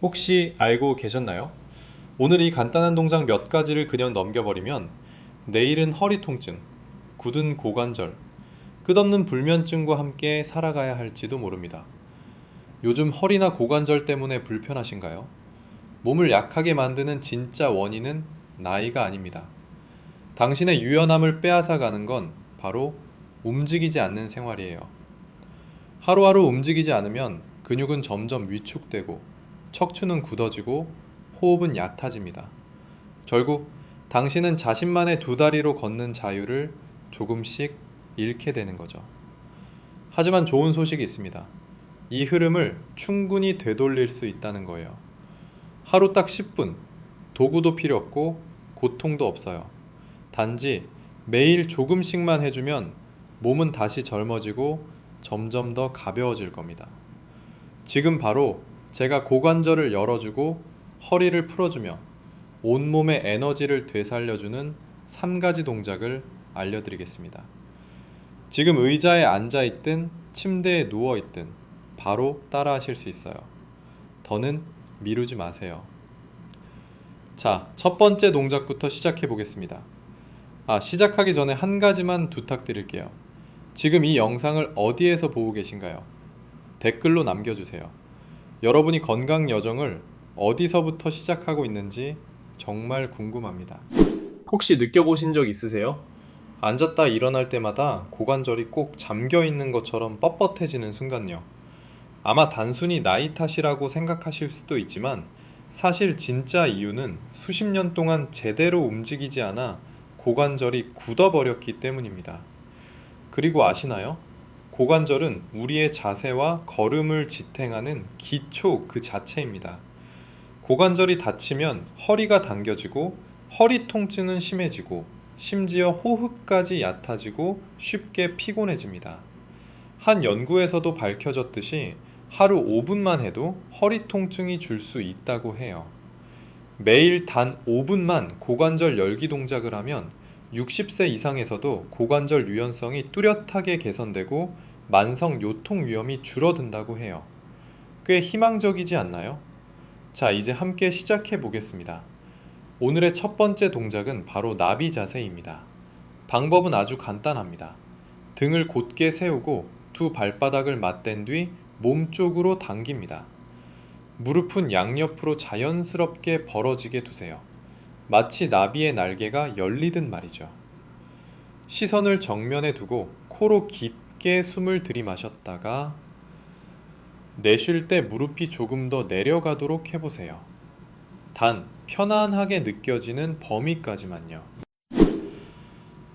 혹시 알고 계셨나요? 오늘 이 간단한 동작 몇 가지를 그냥 넘겨버리면 내일은 허리 통증, 굳은 고관절, 끝없는 불면증과 함께 살아가야 할지도 모릅니다. 요즘 허리나 고관절 때문에 불편하신가요? 몸을 약하게 만드는 진짜 원인은 나이가 아닙니다. 당신의 유연함을 빼앗아 가는 건 바로 움직이지 않는 생활이에요. 하루하루 움직이지 않으면 근육은 점점 위축되고 척추는 굳어지고 호흡은 얕아집니다. 결국 당신은 자신만의 두 다리로 걷는 자유를 조금씩 잃게 되는 거죠. 하지만 좋은 소식이 있습니다. 이 흐름을 충분히 되돌릴 수 있다는 거예요. 하루 딱 10분, 도구도 필요 없고 고통도 없어요. 단지 매일 조금씩만 해주면 몸은 다시 젊어지고 점점 더 가벼워질 겁니다. 지금 바로 제가 고관절을 열어주고 허리를 풀어주며 온몸의 에너지를 되살려주는 3가지 동작을 알려드리겠습니다. 지금 의자에 앉아있든 침대에 누워있든 바로 따라하실 수 있어요. 더는 미루지 마세요. 자, 첫 번째 동작부터 시작해 보겠습니다. 시작하기 전에 한 가지만 부탁드릴게요. 지금 이 영상을 어디에서 보고 계신가요? 댓글로 남겨주세요. 여러분이 건강 여정을 어디서부터 시작하고 있는지 정말 궁금합니다. 혹시 느껴보신 적 있으세요? 앉았다 일어날 때마다 고관절이 꼭 잠겨 있는 것처럼 뻣뻣해지는 순간요. 아마 단순히 나이 탓이라고 생각하실 수도 있지만 사실 진짜 이유는 수십 년 동안 제대로 움직이지 않아 고관절이 굳어버렸기 때문입니다. 그리고 아시나요? 고관절은 우리의 자세와 걸음을 지탱하는 기초 그 자체입니다. 고관절이 다치면 허리가 당겨지고 허리 통증은 심해지고 심지어 호흡까지 얕아지고 쉽게 피곤해집니다. 한 연구에서도 밝혀졌듯이 하루 5분만 해도 허리 통증이 줄 수 있다고 해요. 매일 단 5분만 고관절 열기 동작을 하면 60세 이상에서도 고관절 유연성이 뚜렷하게 개선되고 만성 요통 위험이 줄어든다고 해요. 꽤 희망적이지 않나요? 자, 이제 함께 시작해 보겠습니다. 오늘의 첫 번째 동작은 바로 나비 자세입니다. 방법은 아주 간단합니다. 등을 곧게 세우고 두 발바닥을 맞댄 뒤 몸쪽으로 당깁니다. 무릎은 양옆으로 자연스럽게 벌어지게 두세요. 마치 나비의 날개가 열리듯 말이죠. 시선을 정면에 두고 코로 깊게 숨을 들이마셨다가 내쉴 때 무릎이 조금 더 내려가도록 해보세요. 단, 편안하게 느껴지는 범위까지만요.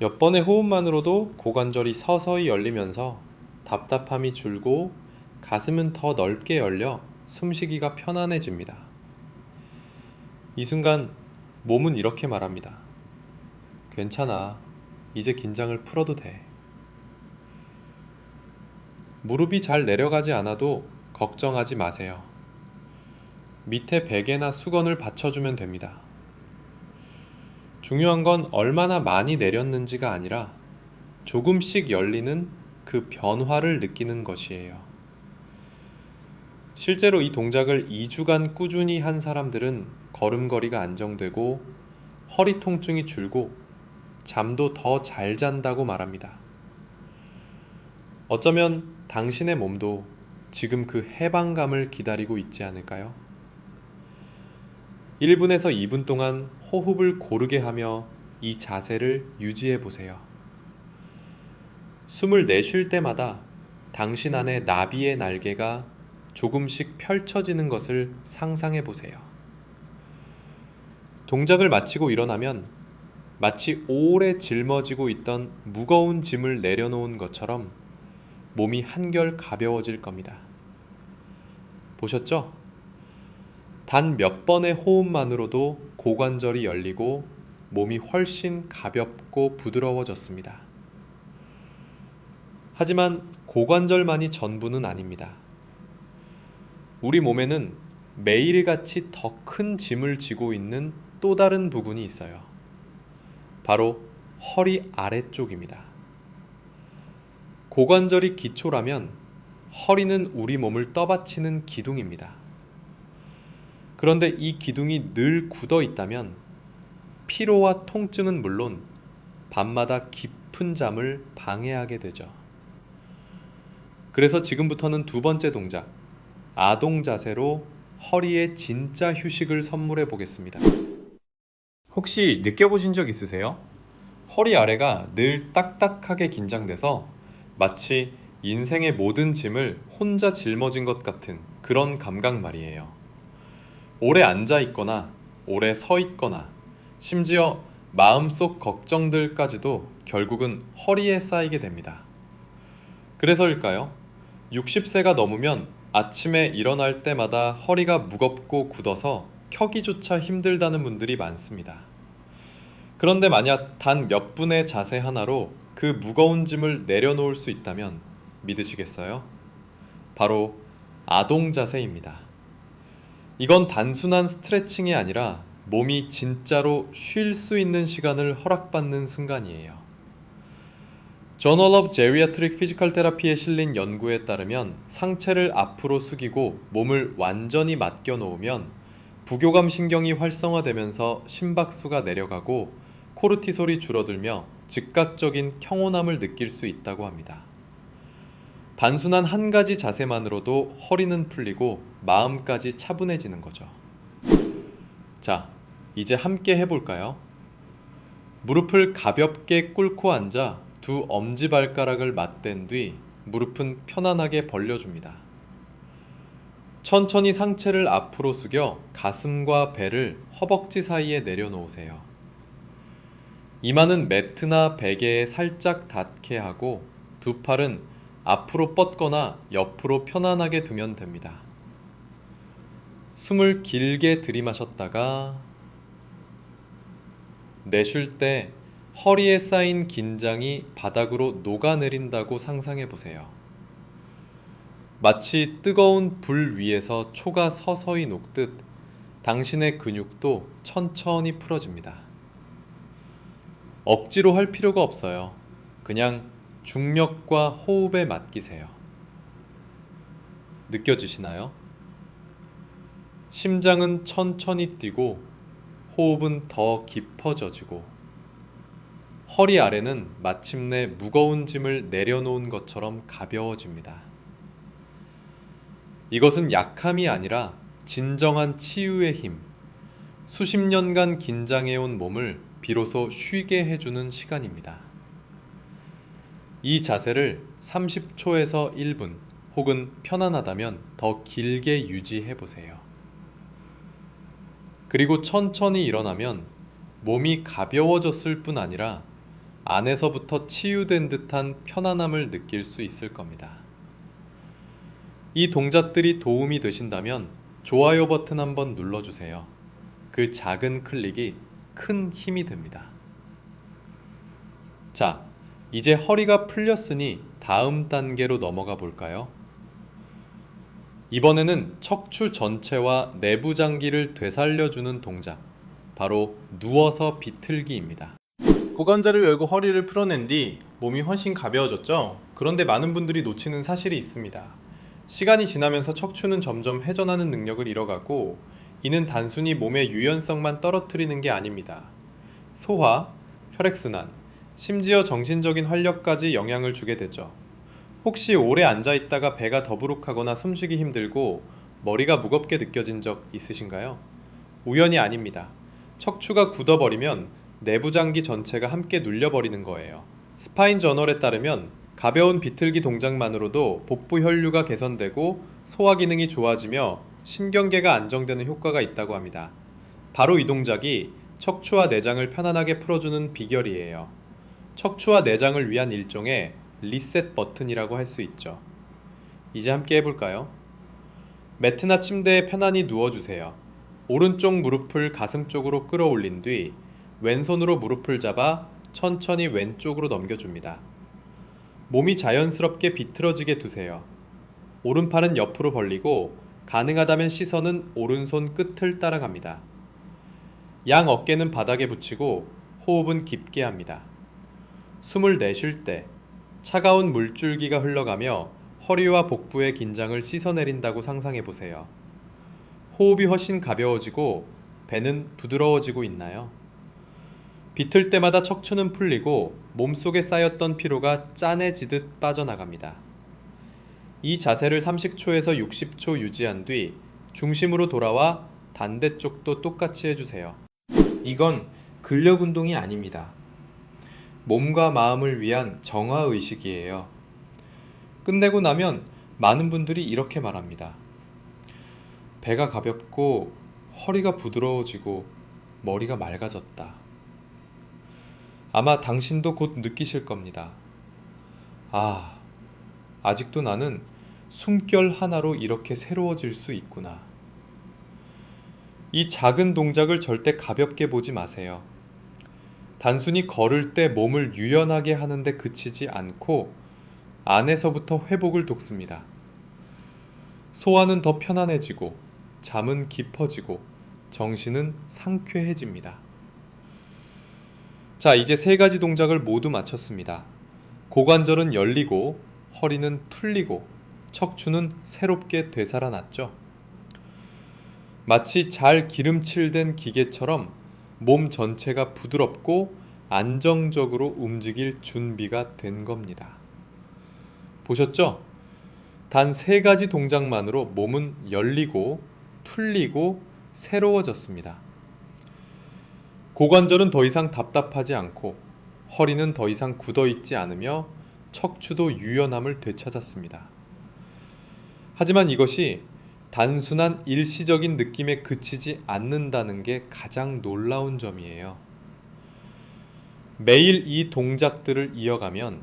몇 번의 호흡만으로도 고관절이 서서히 열리면서 답답함이 줄고 가슴은 더 넓게 열려 숨쉬기가 편안해집니다. 이 순간 몸은 이렇게 말합니다. 괜찮아. 이제 긴장을 풀어도 돼. 무릎이 잘 내려가지 않아도 걱정하지 마세요. 밑에 베개나 수건을 받쳐주면 됩니다. 중요한 건 얼마나 많이 내렸는지가 아니라 조금씩 열리는 그 변화를 느끼는 것이에요. 실제로 이 동작을 2주간 꾸준히 한 사람들은 걸음걸이가 안정되고 허리 통증이 줄고 잠도 더 잘 잔다고 말합니다. 어쩌면 당신의 몸도 지금 그 해방감을 기다리고 있지 않을까요? 1분에서 2분 동안 호흡을 고르게 하며 이 자세를 유지해 보세요. 숨을 내쉴 때마다 당신 안에 나비의 날개가 조금씩 펼쳐지는 것을 상상해 보세요. 동작을 마치고 일어나면 마치 오래 짊어지고 있던 무거운 짐을 내려놓은 것처럼 몸이 한결 가벼워질 겁니다. 보셨죠? 단 몇 번의 호흡만으로도 고관절이 열리고 몸이 훨씬 가볍고 부드러워졌습니다. 하지만 고관절만이 전부는 아닙니다. 우리 몸에는 매일같이 더 큰 짐을 지고 있는 또 다른 부분이 있어요. 바로 허리 아래쪽입니다. 고관절이 기초라면 허리는 우리 몸을 떠받치는 기둥입니다. 그런데 이 기둥이 늘 굳어 있다면 피로와 통증은 물론 밤마다 깊은 잠을 방해하게 되죠. 그래서 지금부터는 두 번째 동작, 아동 자세로 허리에 진짜 휴식을 선물해 보겠습니다. 혹시 느껴보신 적 있으세요? 허리 아래가 늘 딱딱하게 긴장돼서 마치 인생의 모든 짐을 혼자 짊어진 것 같은 그런 감각 말이에요. 오래 앉아 있거나 오래 서 있거나 심지어 마음속 걱정들까지도 결국은 허리에 쌓이게 됩니다. 그래서일까요? 60세가 넘으면 아침에 일어날 때마다 허리가 무겁고 굳어서 켜기조차 힘들다는 분들이 많습니다. 그런데 만약 단 몇 분의 자세 하나로 그 무거운 짐을 내려놓을 수 있다면 믿으시겠어요? 바로 아동 자세입니다. 이건 단순한 스트레칭이 아니라 몸이 진짜로 쉴 수 있는 시간을 허락받는 순간이에요. Journal of Geriatric Physical Therapy에 실린 연구에 따르면 상체를 앞으로 숙이고 몸을 완전히 맡겨 놓으면 부교감 신경이 활성화되면서 심박수가 내려가고 코르티솔이 줄어들며 즉각적인 평온함을 느낄 수 있다고 합니다. 단순한 한 가지 자세만으로도 허리는 풀리고 마음까지 차분해지는 거죠. 자, 이제 함께 해볼까요? 무릎을 가볍게 꿇고 앉아 두 엄지발가락을 맞댄 뒤 무릎은 편안하게 벌려줍니다. 천천히 상체를 앞으로 숙여 가슴과 배를 허벅지 사이에 내려놓으세요. 이마는 매트나 베개에 살짝 닿게 하고 두 팔은 앞으로 뻗거나 옆으로 편안하게 두면 됩니다. 숨을 길게 들이마셨다가 내쉴 때 허리에 쌓인 긴장이 바닥으로 녹아내린다고 상상해 보세요. 마치 뜨거운 불 위에서 초가 서서히 녹듯 당신의 근육도 천천히 풀어집니다. 억지로 할 필요가 없어요. 그냥 중력과 호흡에 맡기세요. 느껴지시나요? 심장은 천천히 뛰고 호흡은 더 깊어져지고 허리 아래는 마침내 무거운 짐을 내려놓은 것처럼 가벼워집니다. 이것은 약함이 아니라 진정한 치유의 힘, 수십 년간 긴장해온 몸을 비로소 쉬게 해주는 시간입니다. 이 자세를 30초에서 1분 혹은 편안하다면 더 길게 유지해 보세요. 그리고 천천히 일어나면 몸이 가벼워졌을 뿐 아니라 안에서부터 치유된 듯한 편안함을 느낄 수 있을 겁니다. 이 동작들이 도움이 되신다면 좋아요 버튼 한번 눌러주세요. 그 작은 클릭이 큰 힘이 됩니다. 자, 이제 허리가 풀렸으니 다음 단계로 넘어가 볼까요? 이번에는 척추 전체와 내부 장기를 되살려주는 동작, 바로 누워서 비틀기입니다. 고관절을 열고 허리를 풀어낸 뒤 몸이 훨씬 가벼워졌죠? 그런데 많은 분들이 놓치는 사실이 있습니다. 시간이 지나면서 척추는 점점 회전하는 능력을 잃어가고 이는 단순히 몸의 유연성만 떨어뜨리는 게 아닙니다. 소화, 혈액순환, 심지어 정신적인 활력까지 영향을 주게 되죠. 혹시 오래 앉아있다가 배가 더부룩하거나 숨쉬기 힘들고 머리가 무겁게 느껴진 적 있으신가요? 우연이 아닙니다. 척추가 굳어버리면 내부 장기 전체가 함께 눌려버리는 거예요. 스파인 저널에 따르면 가벼운 비틀기 동작만으로도 복부 혈류가 개선되고 소화 기능이 좋아지며 신경계가 안정되는 효과가 있다고 합니다. 바로 이 동작이 척추와 내장을 편안하게 풀어주는 비결이에요. 척추와 내장을 위한 일종의 리셋 버튼이라고 할 수 있죠. 이제 함께 해볼까요? 매트나 침대에 편안히 누워주세요. 오른쪽 무릎을 가슴 쪽으로 끌어올린 뒤 왼손으로 무릎을 잡아 천천히 왼쪽으로 넘겨줍니다. 몸이 자연스럽게 비틀어지게 두세요. 오른팔은 옆으로 벌리고 가능하다면 시선은 오른손 끝을 따라갑니다. 양 어깨는 바닥에 붙이고 호흡은 깊게 합니다. 숨을 내쉴 때 차가운 물줄기가 흘러가며 허리와 복부의 긴장을 씻어내린다고 상상해 보세요. 호흡이 훨씬 가벼워지고 배는 부드러워지고 있나요? 비틀 때마다 척추는 풀리고 몸속에 쌓였던 피로가 짠해지듯 빠져나갑니다. 이 자세를 30초에서 60초 유지한 뒤 중심으로 돌아와 반대쪽도 똑같이 해주세요. 이건 근력 운동이 아닙니다. 몸과 마음을 위한 정화의식이에요. 끝내고 나면 많은 분들이 이렇게 말합니다. 배가 가볍고 허리가 부드러워지고 머리가 맑아졌다. 아마 당신도 곧 느끼실 겁니다. 아, 아직도 나는 숨결 하나로 이렇게 새로워질 수 있구나. 이 작은 동작을 절대 가볍게 보지 마세요. 단순히 걸을 때 몸을 유연하게 하는데 그치지 않고 안에서부터 회복을 돕습니다. 소화는 더 편안해지고 잠은 깊어지고 정신은 상쾌해집니다. 자, 이제 3가지 동작을 모두 마쳤습니다. 고관절은 열리고 허리는 풀리고 척추는 새롭게 되살아났죠. 마치 잘 기름칠된 기계처럼 몸 전체가 부드럽고 안정적으로 움직일 준비가 된 겁니다. 보셨죠? 단 3가지 동작만으로 몸은 열리고 풀리고 새로워졌습니다. 고관절은 더 이상 답답하지 않고 허리는 더 이상 굳어있지 않으며 척추도 유연함을 되찾았습니다. 하지만 이것이 단순한 일시적인 느낌에 그치지 않는다는 게 가장 놀라운 점이에요. 매일 이 동작들을 이어가면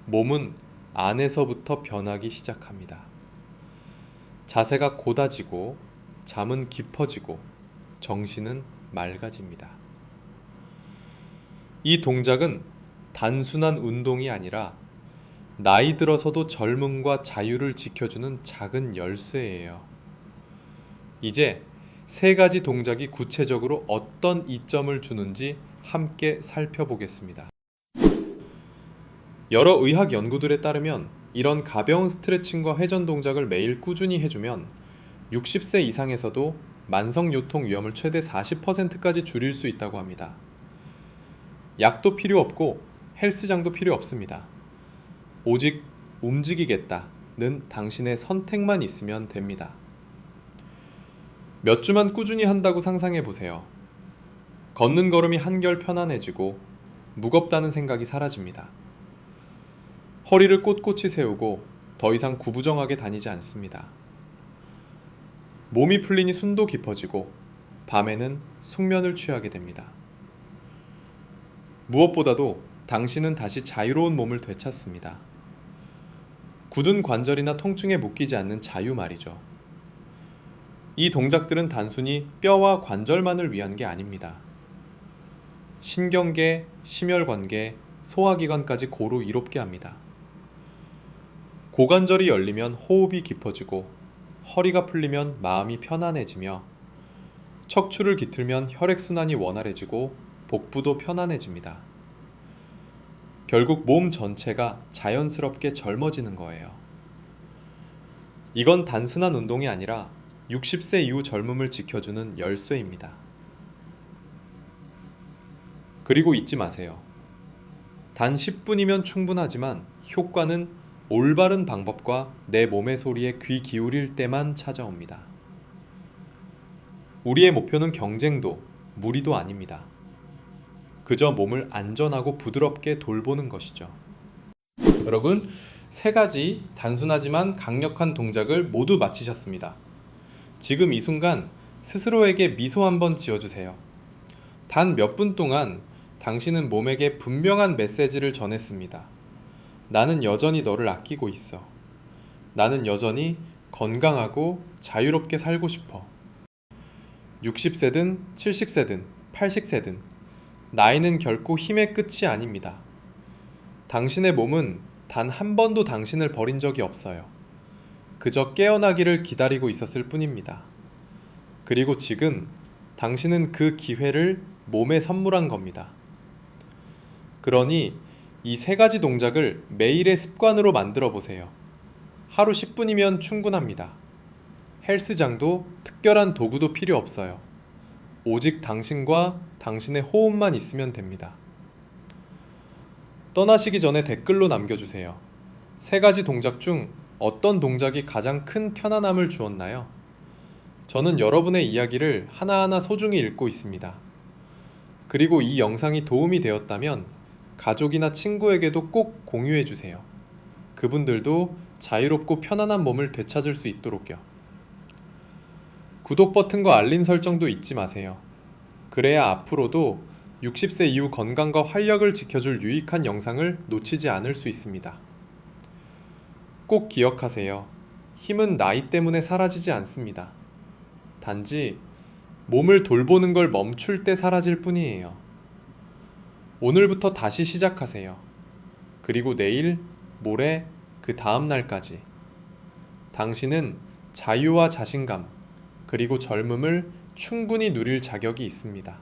몸은 안에서부터 변하기 시작합니다. 자세가 곧아지고 잠은 깊어지고 정신은 맑아집니다. 이 동작은 단순한 운동이 아니라 나이 들어서도 젊음과 자유를 지켜주는 작은 열쇠예요. 이제 3가지 동작이 구체적으로 어떤 이점을 주는지 함께 살펴보겠습니다. 여러 의학 연구들에 따르면 이런 가벼운 스트레칭과 회전 동작을 매일 꾸준히 해주면 60세 이상에서도 만성요통 위험을 최대 40%까지 줄일 수 있다고 합니다. 약도 필요 없고 헬스장도 필요 없습니다. 오직 움직이겠다는 당신의 선택만 있으면 됩니다. 몇 주만 꾸준히 한다고 상상해 보세요. 걷는 걸음이 한결 편안해지고 무겁다는 생각이 사라집니다. 허리를 꼿꼿이 세우고 더 이상 구부정하게 다니지 않습니다. 몸이 풀리니 숨도 깊어지고 밤에는 숙면을 취하게 됩니다. 무엇보다도 당신은 다시 자유로운 몸을 되찾습니다. 굳은 관절이나 통증에 묶이지 않는 자유 말이죠. 이 동작들은 단순히 뼈와 관절만을 위한 게 아닙니다. 신경계, 심혈관계, 소화기관까지 고루 이롭게 합니다. 고관절이 열리면 호흡이 깊어지고 허리가 풀리면 마음이 편안해지며 척추를 기틀면 혈액순환이 원활해지고 복부도 편안해집니다. 결국 몸 전체가 자연스럽게 젊어지는 거예요. 이건 단순한 운동이 아니라 60세 이후 젊음을 지켜주는 열쇠입니다. 그리고 잊지 마세요. 단 10분이면 충분하지만 효과는 올바른 방법과 내 몸의 소리에 귀 기울일 때만 찾아옵니다. 우리의 목표는 경쟁도, 무리도 아닙니다. 그저 몸을 안전하고 부드럽게 돌보는 것이죠. 여러분, 3가지 단순하지만 강력한 동작을 모두 마치셨습니다. 지금 이 순간 스스로에게 미소 한번 지어주세요. 단 몇 분 동안 당신은 몸에게 분명한 메시지를 전했습니다. 나는 여전히 너를 아끼고 있어. 나는 여전히 건강하고 자유롭게 살고 싶어. 60세든 70세든 80세든 나이는 결코 힘의 끝이 아닙니다. 당신의 몸은 단 한 번도 당신을 버린 적이 없어요. 그저 깨어나기를 기다리고 있었을 뿐입니다. 그리고 지금 당신은 그 기회를 몸에 선물한 겁니다. 그러니 이 3가지 동작을 매일의 습관으로 만들어 보세요. 하루 10분이면 충분합니다. 헬스장도 특별한 도구도 필요 없어요. 오직 당신과 당신의 호흡만 있으면 됩니다. 떠나시기 전에 댓글로 남겨주세요. 세 가지 동작 중 어떤 동작이 가장 큰 편안함을 주었나요? 저는 여러분의 이야기를 하나하나 소중히 읽고 있습니다. 그리고 이 영상이 도움이 되었다면 가족이나 친구에게도 꼭 공유해주세요. 그분들도 자유롭고 편안한 몸을 되찾을 수 있도록요. 구독 버튼과 알림 설정도 잊지 마세요. 그래야 앞으로도 60세 이후 건강과 활력을 지켜줄 유익한 영상을 놓치지 않을 수 있습니다. 꼭 기억하세요. 힘은 나이 때문에 사라지지 않습니다. 단지 몸을 돌보는 걸 멈출 때 사라질 뿐이에요. 오늘부터 다시 시작하세요. 그리고 내일, 모레, 그 다음 날까지. 당신은 자유와 자신감, 그리고 젊음을 충분히 누릴 자격이 있습니다.